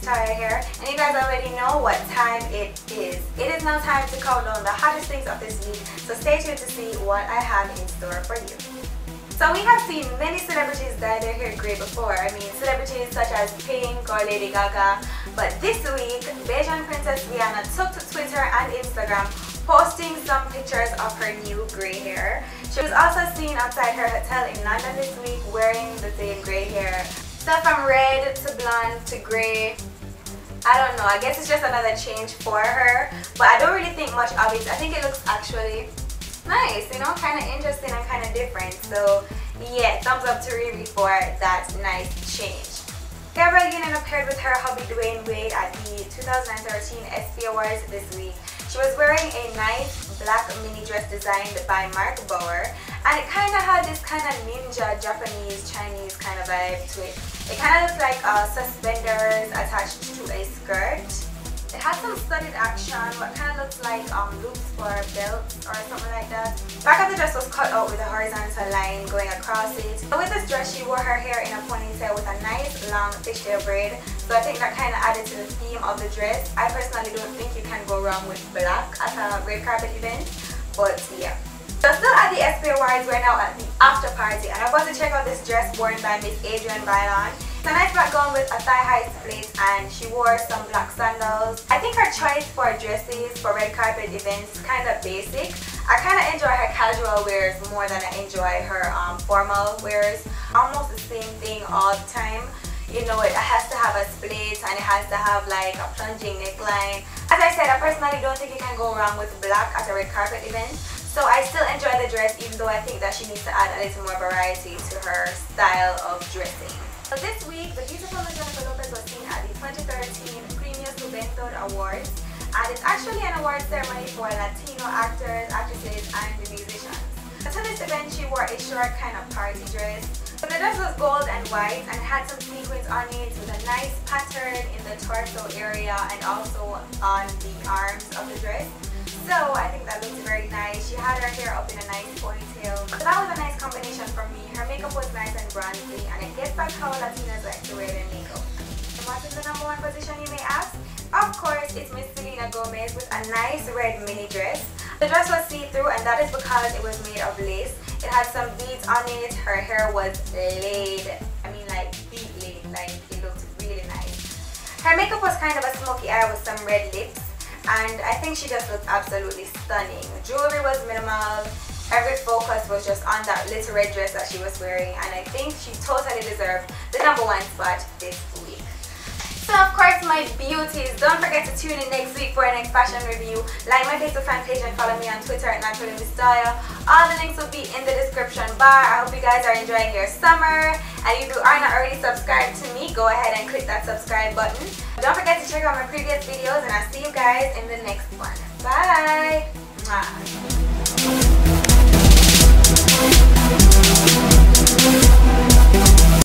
style here, and you guys already know what time it is. It is now time to count down the hottest things of this week, so stay tuned to see what I have in store for you. So we have seen many celebrities dye their hair grey before. I mean, celebrities such as Pink or Lady Gaga. But this week, Belgian Princess Rihanna took to Twitter and Instagram posting some pictures of her new grey hair. She was also seen outside her hotel in London this week wearing the same grey hair. So from red to blonde to grey, I don't know, I guess it's just another change for her, but I don't really think much of it. I think it looks actually nice, you know, kind of interesting and kind of different. So yeah, thumbs up to Riri for that nice change. Gabrielle Union appeared with her hubby Dwayne Wade at the 2013 ESPY Awards this week. She was wearing a nice black mini dress designed by Mark Bauer, and it kind of had this kind of ninja Japanese Chinese kind of vibe to it. It kind of looked like suspenders attached to a skirt. It had some studded action, but kind of looks like loops for belts or something like that. Back of the dress was cut out with a horizontal line going across it. So with this dress, she wore her hair in a ponytail with a nice long fishtail braid. So I think that kind of added to the theme of the dress. I personally don't think you can go wrong with black at a red carpet event, but yeah. So still at the ESPY Awards, we're now at the after party, and I'm about to check out this dress worn by Miss Adrienne Bailon. It's a nice black gown with a thigh-high split, and she wore some black sandals. I think her choice for dresses for red carpet events is kind of basic. I kind of enjoy her casual wears more than I enjoy her formal wears. Almost the same thing all the time. You know, it has to have a split and it has to have like a plunging neckline. As I said, I personally don't think you can go wrong with black at a red carpet event. So I still enjoy the dress, even though I think that she needs to add a little more variety to her style of dressing. So this week, the beautiful Jennifer Lopez was seen at the 2013 Premios Juventud Awards, and it's actually an award ceremony for Latino actors, actresses, and musicians. To this event, she wore a short kind of party dress. So the dress was gold and white and had some sequins on it with a nice pattern in the torso area and also on the arms of the dress. So I think that looks very nice. She had her hair up in a nice ponytail. So that was a nice combination for me. Her makeup was nice and bronzy, and it gets back how Latinas like to wear their makeup. And what is the #1 position, you may ask? Of course, it's Miss Selena Gomez with a nice red mini dress. The dress was see-through, and that is because it was made of lace. It had some beads on it. Her hair was laid. I mean, like bead laid. Like, it looked really nice. Her makeup was kind of a smoky eye with some red lips, and I think she just looked absolutely stunning. Jewelry was minimal. Every focus was just on that little red dress that she was wearing, and I think she totally deserved the #1 spot this week. So of course, my beauties, don't forget to tune in next week for our next fashion review. Like my Facebook fan page and follow me on Twitter at @NaturallyMissStyle. All the links will be in the description bar. I hope you guys are enjoying your summer, and if you are not already subscribed to me, go ahead and click that subscribe button. Don't forget to check out my previous videos, and I'll see you guys in the next one. Bye! Mwah.